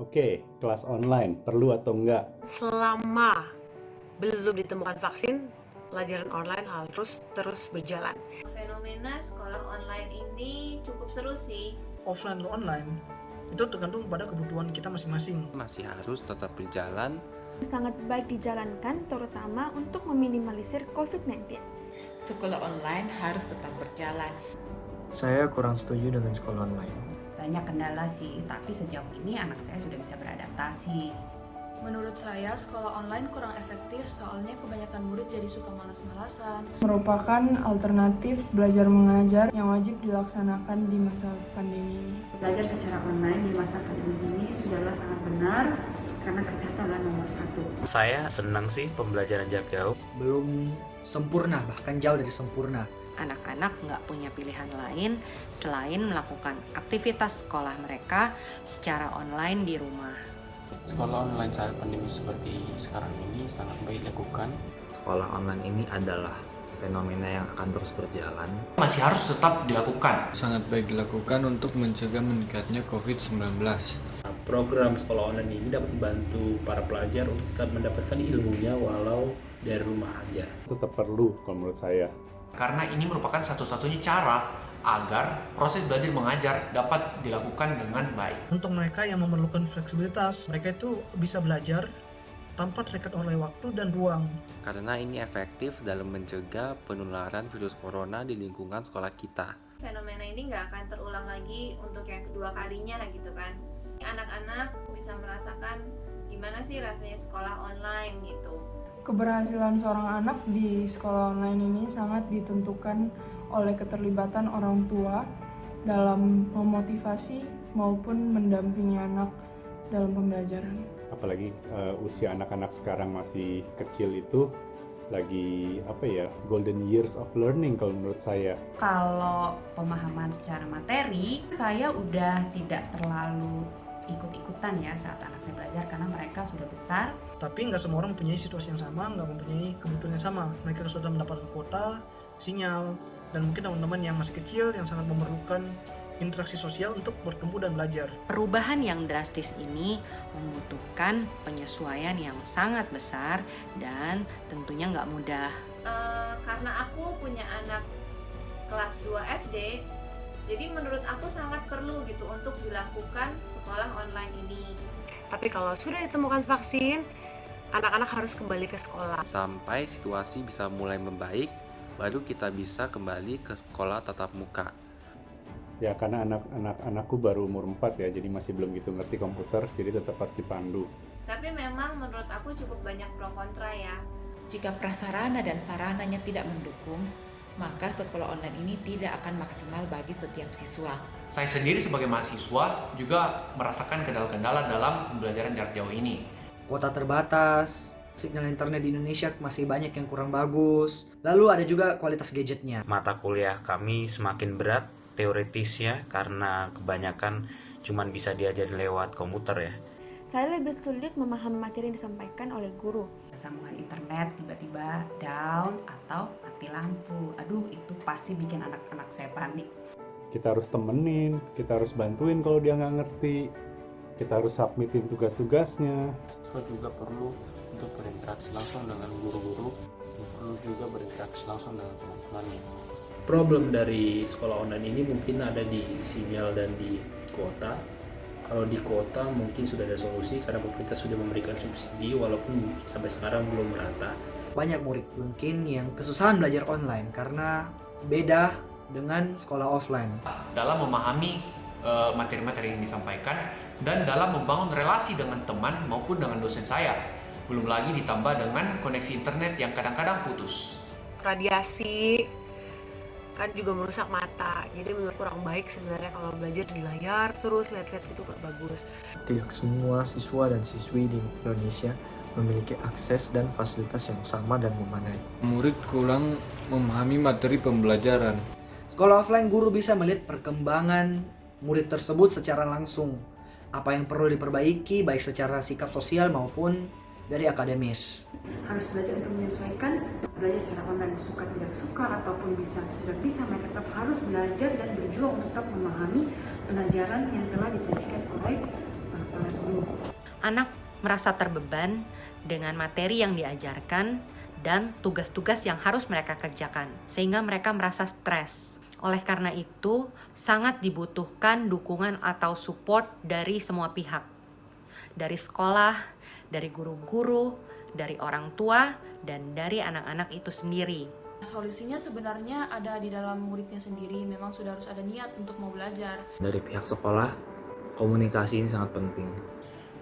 Oke, kelas online perlu atau enggak? Selama belum ditemukan vaksin, pelajaran online harus terus berjalan. Fenomena sekolah online ini cukup seru sih. Offline atau online itu tergantung pada kebutuhan kita masing-masing. Masih harus tetap berjalan. Sangat baik dijalankan terutama untuk meminimalisir COVID-19. Sekolah online harus tetap berjalan. Saya kurang setuju dengan sekolah online. Banyak kendala sih, tapi sejauh ini anak saya sudah bisa beradaptasi. Menurut saya, sekolah online kurang efektif soalnya kebanyakan murid jadi suka malas-malasan. Merupakan alternatif belajar mengajar yang wajib dilaksanakan di masa pandemi ini. Belajar secara online di masa pandemi ini sudahlah sangat benar karena kesehatan adalah nomor satu. Saya senang sih pembelajaran jarak jauh. Belum sempurna, bahkan jauh dari sempurna. Anak-anak nggak punya pilihan lain selain melakukan aktivitas sekolah mereka secara online di rumah. Sekolah online saat pandemi seperti sekarang ini sangat baik dilakukan. Sekolah online ini adalah fenomena yang akan terus berjalan. Masih harus tetap dilakukan. Sangat baik dilakukan untuk mencegah meningkatnya COVID-19. Program sekolah online ini dapat membantu para pelajar untuk tetap mendapatkan ilmunya walau dari rumah aja. Tetap perlu kalau menurut saya. Karena ini merupakan satu-satunya cara agar proses belajar mengajar dapat dilakukan dengan baik. Untuk mereka yang memerlukan fleksibilitas, mereka itu bisa belajar tanpa terikat oleh waktu dan ruang. Karena ini efektif dalam mencegah penularan virus corona di lingkungan sekolah kita. Fenomena ini nggak akan terulang lagi untuk yang kedua kalinya gitu kan. Anak-anak bisa merasakan gimana sih rasanya sekolah online gitu. Keberhasilan seorang anak di sekolah online ini sangat ditentukan oleh keterlibatan orang tua dalam memotivasi maupun mendampingi anak dalam pembelajaran. Apalagi usia anak-anak sekarang masih kecil itu lagi golden years of learning kalau menurut saya. Kalau pemahaman secara materi, saya udah tidak terlalu ikut-ikutan ya saat anak saya belajar karena mereka sudah besar. Tapi nggak semua orang mempunyai situasi yang sama, nggak mempunyai kebutuhan yang sama. Mereka sudah mendapatkan kuota, sinyal, dan mungkin teman-teman yang masih kecil yang sangat memerlukan interaksi sosial untuk bertumbuh dan belajar. Perubahan yang drastis ini membutuhkan penyesuaian yang sangat besar dan tentunya nggak mudah. Karena aku punya anak kelas 2 SD, jadi menurut aku sangat perlu gitu untuk dilakukan sekolah online ini. Tapi kalau sudah ditemukan vaksin, anak-anak harus kembali ke sekolah. Sampai situasi bisa mulai membaik, baru kita bisa kembali ke sekolah tatap muka. Ya karena anakku baru umur 4 ya, jadi masih belum gitu ngerti komputer, jadi tetap harus dipandu. Tapi memang menurut aku cukup banyak pro kontra ya. Jika prasarana dan sarananya tidak mendukung, maka sekolah online ini tidak akan maksimal bagi setiap siswa. Saya sendiri sebagai mahasiswa juga merasakan kendala-kendala dalam pembelajaran jarak jauh ini. Kuota terbatas, sinyal internet di Indonesia masih banyak yang kurang bagus. Lalu ada juga kualitas gadgetnya. Mata kuliah kami semakin berat teoritisnya karena kebanyakan cuman bisa diajarin lewat komputer ya. Saya lebih sulit memahami materi yang disampaikan oleh guru. Sambungan internet tiba-tiba down atau mati lampu. Aduh, itu pasti bikin anak-anak saya panik. Kita harus temenin, kita harus bantuin kalau dia nggak ngerti. Kita harus submitin tugas-tugasnya. Siswa juga perlu untuk berinteraksi langsung dengan guru-guru, perlu juga berinteraksi langsung dengan teman-temannya. Problem dari sekolah online ini mungkin ada di sinyal dan di kuota. Kalau di kota mungkin sudah ada solusi karena pemerintah sudah memberikan subsidi walaupun sampai sekarang belum merata. Banyak murid mungkin yang kesusahan belajar online karena beda dengan sekolah offline. Dalam memahami materi-materi yang disampaikan dan dalam membangun relasi dengan teman maupun dengan dosen saya. Belum lagi ditambah dengan koneksi internet yang kadang-kadang putus. Radiasi kan juga merusak mata, jadi menurut kurang baik sebenarnya kalau belajar di layar terus lihat-lihat itu gak bagus. Tidak semua siswa dan siswi di Indonesia memiliki akses dan fasilitas yang sama dan memadai. Murid kurang memahami materi pembelajaran. Sekolah offline guru bisa melihat perkembangan murid tersebut secara langsung. Apa yang perlu diperbaiki baik secara sikap sosial maupun dari akademis. Harus belajar untuk menyesuaikan, belajar secara online suka tidak suka ataupun bisa tidak bisa, mereka tetap harus belajar dan berjuang untuk tetap memahami pelajaran yang telah disajikan oleh para guru. Anak merasa terbeban dengan materi yang diajarkan dan tugas-tugas yang harus mereka kerjakan, sehingga mereka merasa stres. Oleh karena itu, sangat dibutuhkan dukungan atau support dari semua pihak. Dari sekolah, dari guru-guru, dari orang tua, dan dari anak-anak itu sendiri. Solusinya sebenarnya ada di dalam muridnya sendiri, memang sudah harus ada niat untuk mau belajar. Dari pihak sekolah, komunikasi ini sangat penting.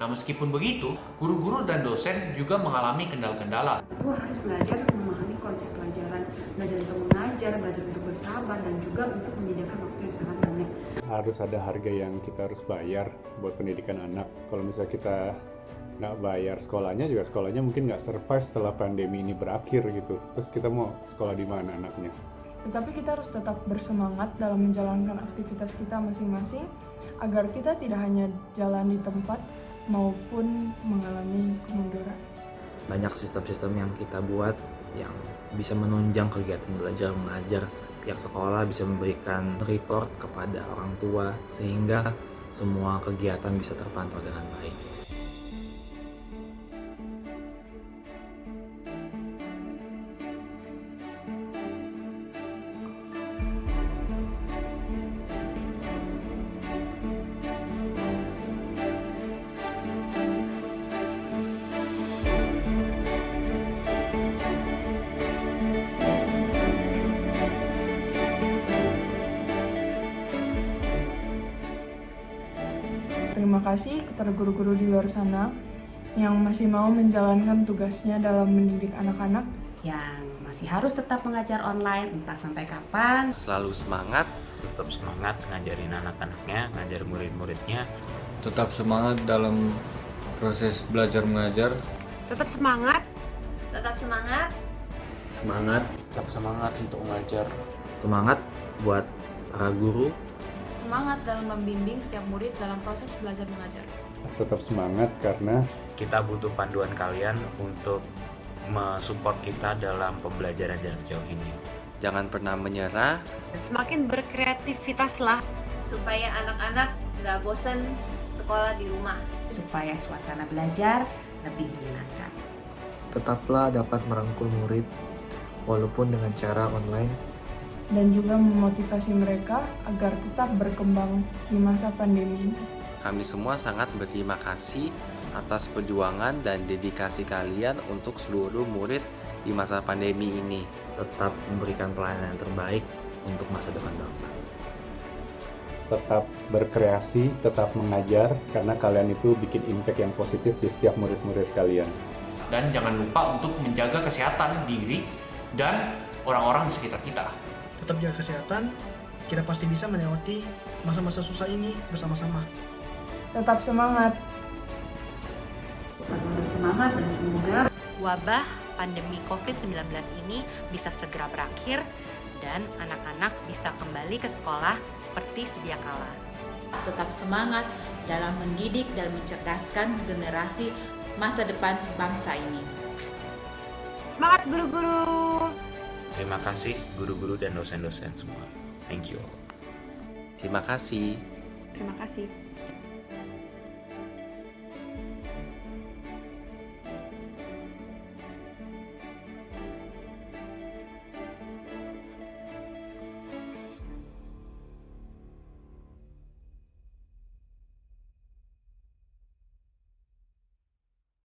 Nah, meskipun begitu, guru-guru dan dosen juga mengalami kendala-kendala. Guru harus belajar untuk memahami konsep pelajaran, belajar untuk mengajar, belajar untuk bersabar, dan juga untuk menyediakan waktu yang sangat banyak. Harus ada harga yang kita harus bayar buat pendidikan anak. Kalau misalnya kita nggak bayar sekolahnya, juga sekolahnya mungkin nggak survive setelah pandemi ini berakhir gitu. Terus kita mau sekolah di mana anaknya? Tetapi kita harus tetap bersemangat dalam menjalankan aktivitas kita masing-masing agar kita tidak hanya jalan di tempat maupun mengalami kemunduran. Banyak sistem-sistem yang kita buat yang bisa menunjang kegiatan belajar mengajar. Pihak sekolah bisa memberikan report kepada orang tua sehingga semua kegiatan bisa terpantau dengan baik. Terima kasih kepada guru-guru di luar sana yang masih mau menjalankan tugasnya dalam mendidik anak-anak. Yang masih harus tetap mengajar online entah sampai kapan. Selalu semangat. Tetap semangat ngajarin anak-anaknya, ngajar murid-muridnya. Tetap semangat dalam proses belajar mengajar. Tetap semangat. Tetap semangat. Semangat. Tetap semangat untuk mengajar. Semangat buat para guru. Semangat dalam membimbing setiap murid dalam proses belajar mengajar. Tetap semangat karena kita butuh panduan kalian untuk mensupport kita dalam pembelajaran jarak jauh ini. Jangan pernah menyerah. Dan semakin berkreativitaslah. Supaya anak-anak nggak bosan sekolah di rumah. Supaya suasana belajar lebih menyenangkan. Tetaplah dapat merangkul murid walaupun dengan cara online. Dan juga memotivasi mereka agar tetap berkembang di masa pandemi ini. Kami semua sangat berterima kasih atas perjuangan dan dedikasi kalian untuk seluruh murid di masa pandemi ini. Tetap memberikan pelayanan yang terbaik untuk masa depan bangsa. Tetap berkreasi, tetap mengajar, karena kalian itu bikin impact yang positif di setiap murid-murid kalian. Dan jangan lupa untuk menjaga kesehatan diri dan orang-orang di sekitar kita. Tetap jaga kesehatan, kita pasti bisa melewati masa-masa susah ini bersama-sama. Tetap semangat. Tetap bersemangat dan semoga wabah pandemi COVID-19 ini bisa segera berakhir dan anak-anak bisa kembali ke sekolah seperti sedia kala. Tetap semangat dalam mendidik dan mencerdaskan generasi masa depan bangsa ini. Semangat guru-guru! Terima kasih guru-guru dan dosen-dosen semua. Thank you all. Terima kasih. Terima kasih.